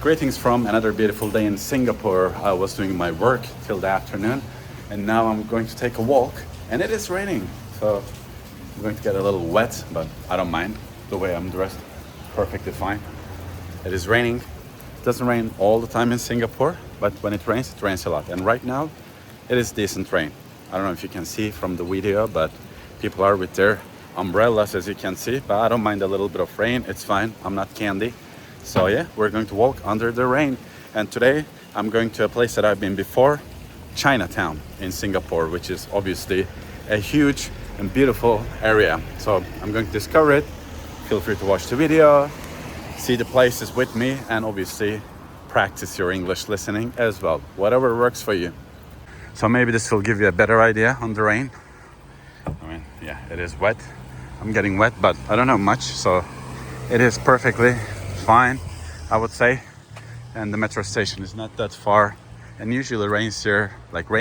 Greetings from another beautiful day in Singapore. I was doing my work till the afternoon and now I'm going to take a walk and it is raining. So I'm going to get a little wet, but I don't mind the way I'm dressed. Perfectly fine. It is raining. It doesn't rain all the time in Singapore, but when it rains a lot. And right now it is decent rain. I don't know if you can see from the video, but people are with their umbrellas as you can see, but I don't mind a little bit of rain. It's fine. I'm not candy. So yeah, we're going to walk under the rain. And today I'm going to a place that I've been before, Chinatown in Singapore, which is obviously a huge and beautiful area. So I'm going to discover it. Feel free to watch the video, see the places with me, and obviously practice your English listening as well. Whatever works for you. So maybe this will give you a better idea on the rain. I mean, yeah, it is wet. I'm getting wet, but I don't know much, so it is perfectly fine, I would say. And the metro station is not that far, and usually rain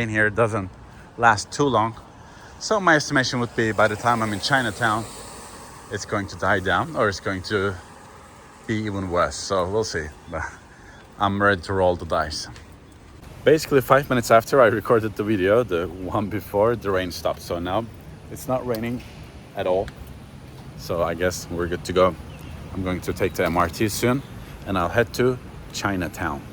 here doesn't last too long. So my estimation would be by the time I'm in Chinatown, it's going to die down, or it's going to be even worse. So we'll see, but I'm ready to roll the dice. Basically 5 minutes after I recorded the video, the one before, the rain stopped. So now it's not raining at all. So I guess we're good to go. I'm going to take the MRT soon and I'll head to Chinatown.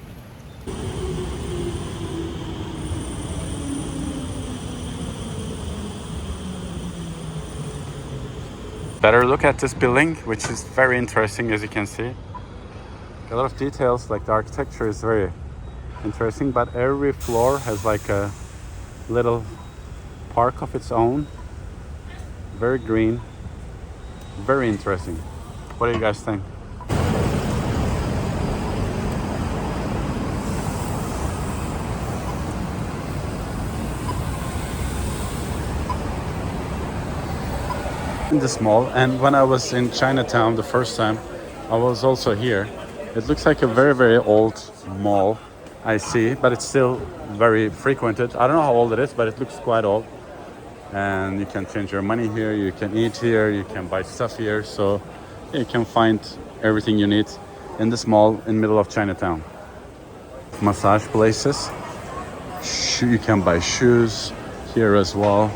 Better look at this building, which is very interesting, as you can see. A lot of details, like the architecture is very interesting, but every floor has like a little park of its own. Very green, very interesting. What do you guys think? In this mall, and when I was in Chinatown the first time, I was also here. It looks like a very, very old mall, I see, but it's still very frequented. I don't know how old it is, but it looks quite old. And you can change your money here, you can eat here, you can buy stuff here. So you can find everything you need in this mall in the middle of Chinatown. Massage places. You can buy shoes here as well.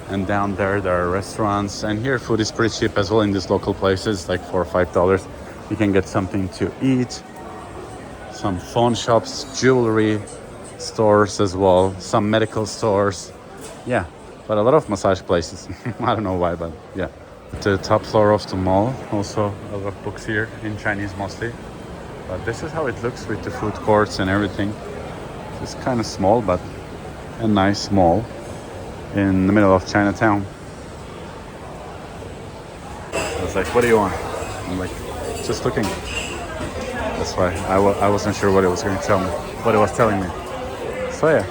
And down there are restaurants. And here food is pretty cheap as well in these local places, like $4 or $5. You can get something to eat. Some phone shops, jewelry stores as well. Some medical stores. Yeah, but a lot of massage places. I don't know why, but yeah. The top floor of the mall, also a lot of books here in Chinese mostly. But this is how it looks with the food courts and everything. It's kind of small, but a nice mall in the middle of Chinatown. I was like, what do you want? I'm like, just looking. That's why I wasn't sure what it was going to tell me, what it was telling me. So yeah,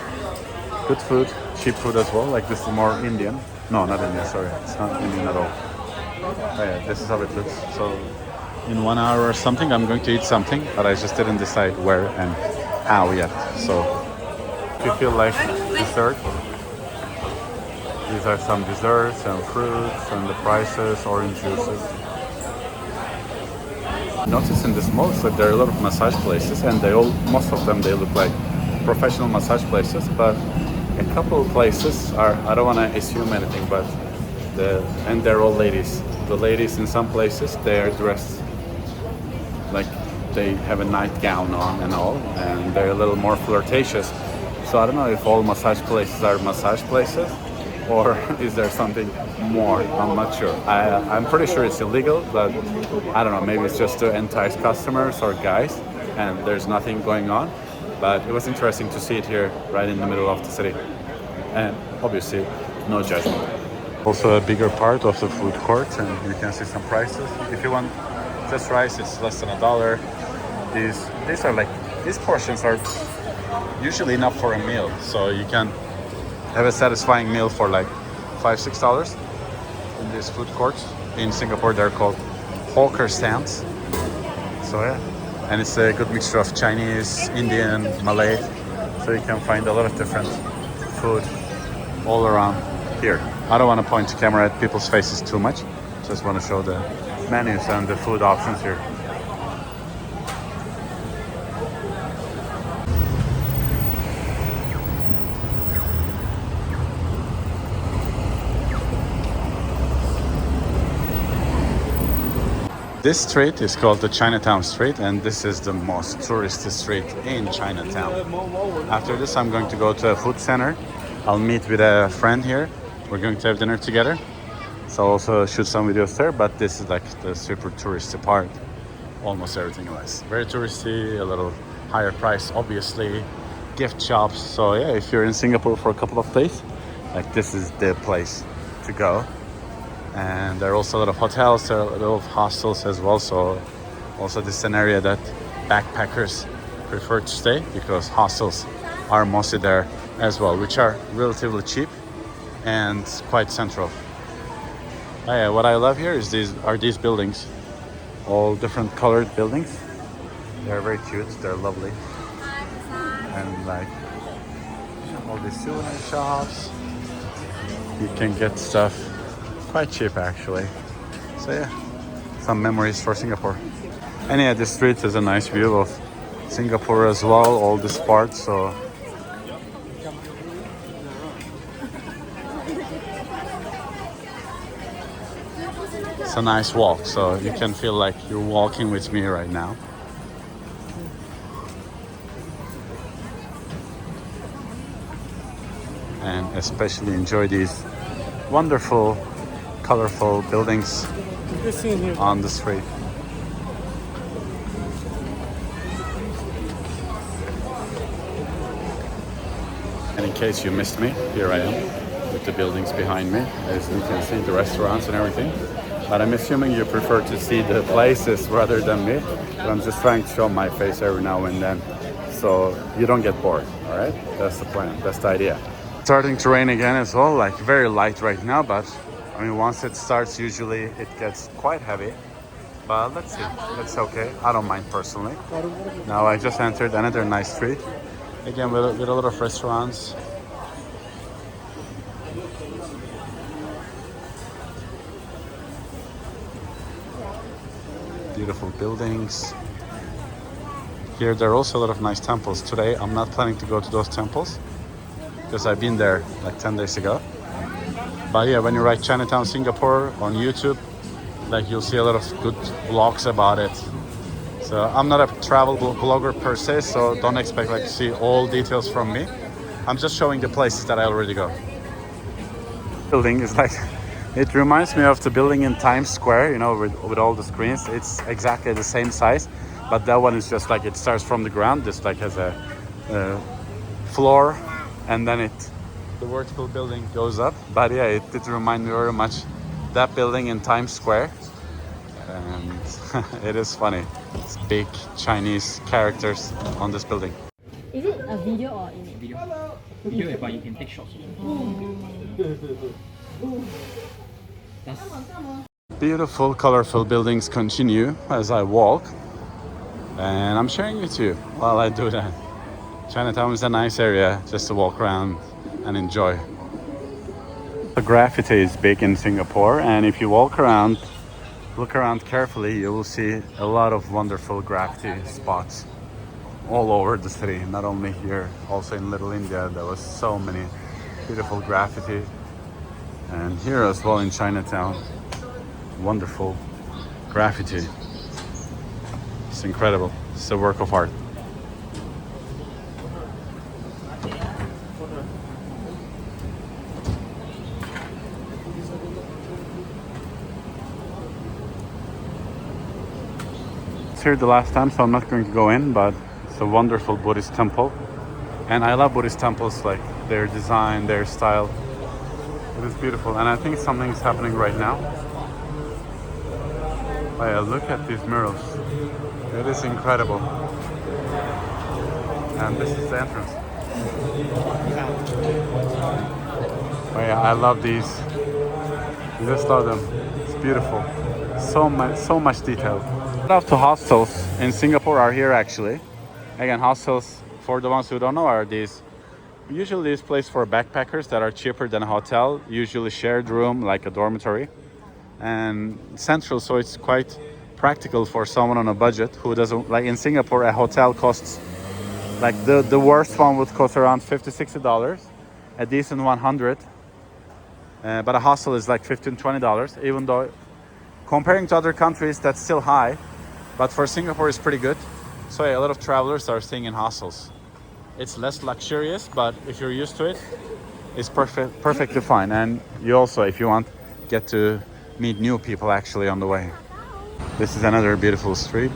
good food, cheap food as well. Like this is more Indian. No, not Indian, sorry. It's not Indian at all. Oh yeah, this is how it looks. So in 1 hour or something, I'm going to eat something, but I just didn't decide where and how yet. So if you feel like dessert, these are some desserts and fruits and the prices, orange juices. Notice in this mall that there are a lot of massage places, and most of them, they look like professional massage places, but a couple of places are, I don't want to assume anything, but they're all ladies. The ladies in some places, they are dressed like they have a nightgown on and all, and they're a little more flirtatious. So I don't know if all massage places are massage places, or is there something more? I'm not sure. I'm pretty sure it's illegal, but I don't know, maybe it's just to entice customers or guys, and there's nothing going on. But it was interesting to see it here, right in the middle of the city. And obviously, no judgment. Also a bigger part of the food court, and you can see some prices. If you want just rice, it's less than $1. These portions are usually enough for a meal, so you can have a satisfying meal for like $5-6 in these food courts. In Singapore, they're called hawker stands. So yeah, and it's a good mixture of Chinese, Indian, Malay. So you can find a lot of different food all around here. I don't want to point the camera at people's faces too much. Just want to show the menus and the food options here. This street is called the Chinatown street, and this is the most touristy street in Chinatown. After this, I'm going to go to a food center. I'll meet with a friend here. We're going to have dinner together. So I'll also shoot some videos there, but this is like the super touristy part. Almost everything else. Very touristy, a little higher price, obviously. Gift shops. So yeah, if you're in Singapore for a couple of days, like this is the place to go. And there are also a lot of hotels, there are a lot of hostels as well. So also this is an area that backpackers prefer to stay, because hostels are mostly there as well, which are relatively cheap and quite central. Oh yeah, what I love here is these buildings, all different colored buildings. They're very cute, they're lovely. And like all these souvenir shops, you can get stuff quite cheap actually. So yeah, some memories for Singapore. And yeah, this street is a nice view of Singapore as well, all this part. So it's a nice walk, so you can feel like you're walking with me right now. And especially enjoy these wonderful, colorful buildings on the street. And in case you missed me, here I am with the buildings behind me. As you can see, the restaurants and everything. But I'm assuming you prefer to see the places rather than me. But I'm just trying to show my face every now and then, so you don't get bored, all right? That's the plan, that's the idea. Starting to rain again as well, like very light right now, but I mean, once it starts, usually it gets quite heavy. But let's see, it's okay. I don't mind personally. Now I just entered another nice street. Again, with a lot of restaurants. Beautiful buildings. Here there are also a lot of nice temples. Today I'm not planning to go to those temples, because I've been there like 10 days ago. But yeah, when you write Chinatown, Singapore on YouTube, like you'll see a lot of good vlogs about it. So I'm not a travel blogger per se, so don't expect like to see all details from me. I'm just showing the places that I already go. Building is like, it reminds me of the building in Times Square, you know, with all the screens. It's exactly the same size, but that one is just like, it starts from the ground, just like has a floor, and then the vertical building goes up. But yeah, it did remind me very much that building in Times Square, and it is funny. It's big Chinese characters on this building. Is it a video or image? Video, but you can take shots. Beautiful, colorful buildings continue as I walk, and I'm sharing with you while I do that. Chinatown is a nice area just to walk around and enjoy. The graffiti is big in Singapore, and if you look around carefully, you will see a lot of wonderful graffiti spots all over the city. Not only here, also in Little India, there was so many beautiful graffiti, and here as well in Chinatown, wonderful graffiti. It's incredible. It's a work of art. Here the last time, so I'm not going to go in, but it's a wonderful Buddhist temple, and I love Buddhist temples, like their design, their style. It is beautiful, and I think something's happening right now. Oh yeah, look at these murals. It is incredible. And this is the entrance. Oh yeah, I love these. You just love them. It's beautiful. So much detail. Shout out to hostels in Singapore are here actually. Again, hostels, for the ones who don't know, are usually this place for backpackers that are cheaper than a hotel, usually shared room like a dormitory, and central, so it's quite practical for someone on a budget who doesn't like. In Singapore, a hotel costs like the worst one would cost around $50-$60, a decent $100, but a hostel is like $15-$20, even though Comparing to other countries, that's still high, but for Singapore, it's pretty good. So yeah, a lot of travelers are staying in hostels. It's less luxurious, but if you're used to it, it's perfectly fine. And you also, if you want, get to meet new people actually on the way. This is another beautiful street.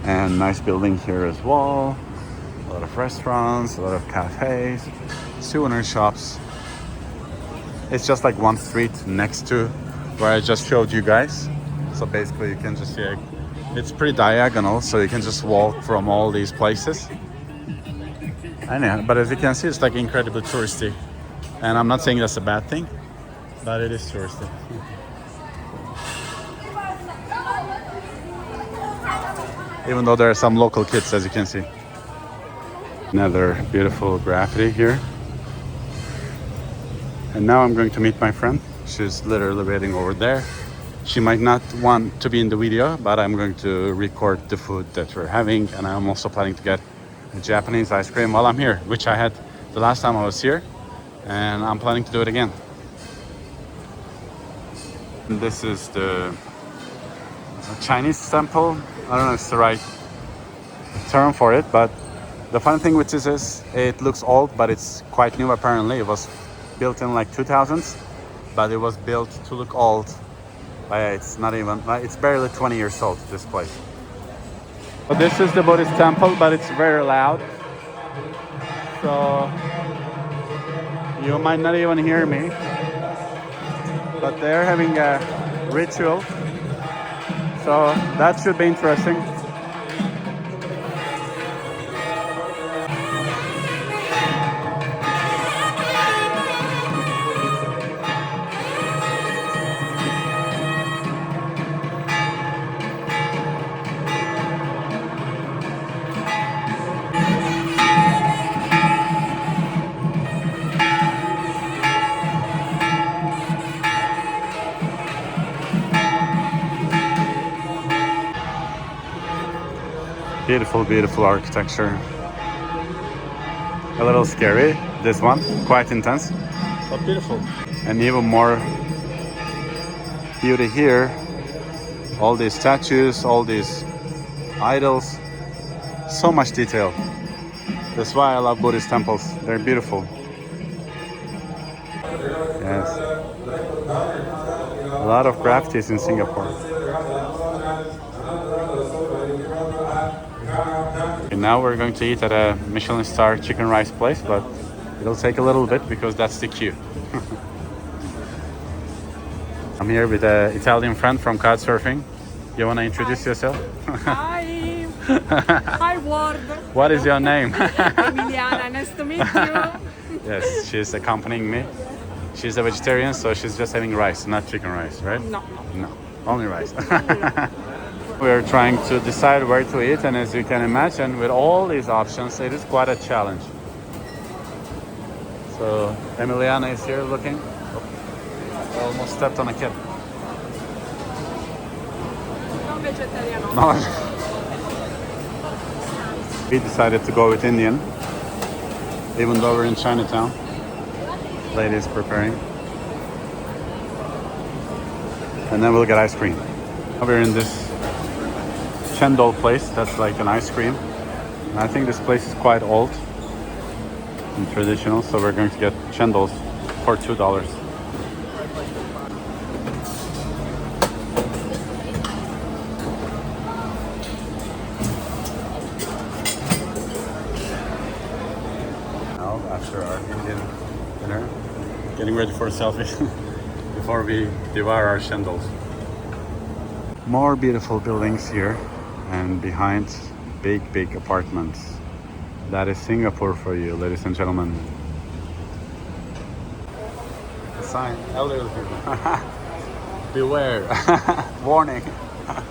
And nice building here as well. A lot of restaurants, a lot of cafes, souvenir shops. It's just like one street next to where I just showed you guys. So basically you can just see it's pretty diagonal, so you can just walk from all these places. I know, but as you can see, it's like incredibly touristy. And I'm not saying that's a bad thing, but it is touristy. Even though there are some local kids, as you can see. Another beautiful graffiti here. And now I'm going to meet my friend. She's literally waiting over there. She might not want to be in the video, but I'm going to record the food that we're having. And I'm also planning to get a Japanese ice cream while I'm here, which I had the last time I was here. And I'm planning to do it again. And this is the Chinese temple. I don't know if it's the right term for it, but the funny thing with this is it looks old, but it's quite new apparently. It was built in like 2000s, but it was built to look old. It's not even, it's barely 20 years old, this place. So this is the Buddhist temple, but it's very loud. So you might not even hear me, but they're having a ritual. So that should be interesting. Beautiful, beautiful architecture. A little scary, this one, quite intense, but beautiful. And even more beauty here. All these statues, all these idols, so much detail. That's why I love Buddhist temples, they're beautiful. Yes. A lot of graffitis in Singapore. And now we're going to eat at a Michelin star chicken rice place, but it'll take a little bit because that's the queue. I'm here with an Italian friend from Couchsurfing. You want to introduce yourself? Hi. Hi, world. What is your name? Emiliana, nice to meet you. Yes, she's accompanying me. She's a vegetarian, so she's just having rice, not chicken rice, right? No. No, only rice. We're trying to decide where to eat, and as you can imagine, with all these options, it is quite a challenge. So Emiliana is here looking. Oh, almost stepped on a kid. Non vegetariano. No. We decided to go with Indian, even though we're in Chinatown. Ladies preparing. And then we'll get ice cream. We're in this chendol place that's like an ice cream. And I think this place is quite old and traditional, so we're going to get chendols for $2. Now, after our Indian dinner, getting ready for a selfie before we devour our chendols. More beautiful buildings here, and behind, big apartments. That is Singapore for you, ladies and gentlemen. A sign, elderly people. Beware. Warning. Yeah,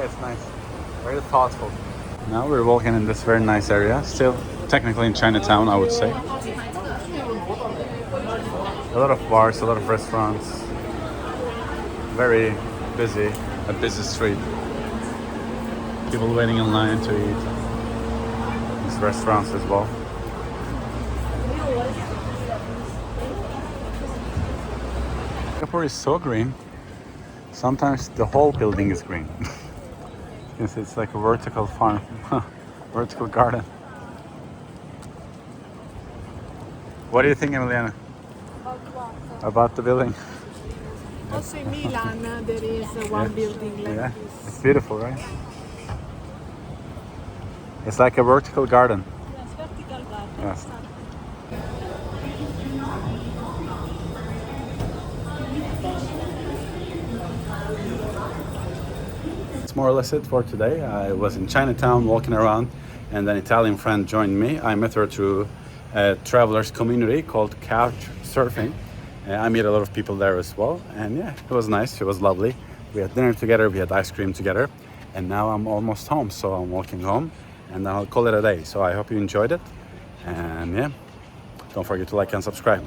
it's nice. Very thoughtful. Now we're walking in this very nice area. Still technically in Chinatown, I would say. A lot of bars, a lot of restaurants. Very busy. A busy street. People waiting in line to eat. These restaurants as well. Singapore is so green. Sometimes the whole building is green. Yes, it's like a vertical farm, vertical garden. What do you think, Emiliana, about the building? Also in Milan, there is one building like Yeah, this. it's beautiful, right? It's like a vertical garden. Yes, vertical garden. Yes. That's more or less it for today. I was in Chinatown walking around, and an Italian friend joined me. I met her through a travelers community called Couchsurfing. I met a lot of people there as well, and yeah, it was nice. It was lovely. We had dinner together, we had ice cream together, and now I'm almost home, so I'm walking home, and I'll call it a day. So I hope you enjoyed it, and yeah, don't forget to like and subscribe.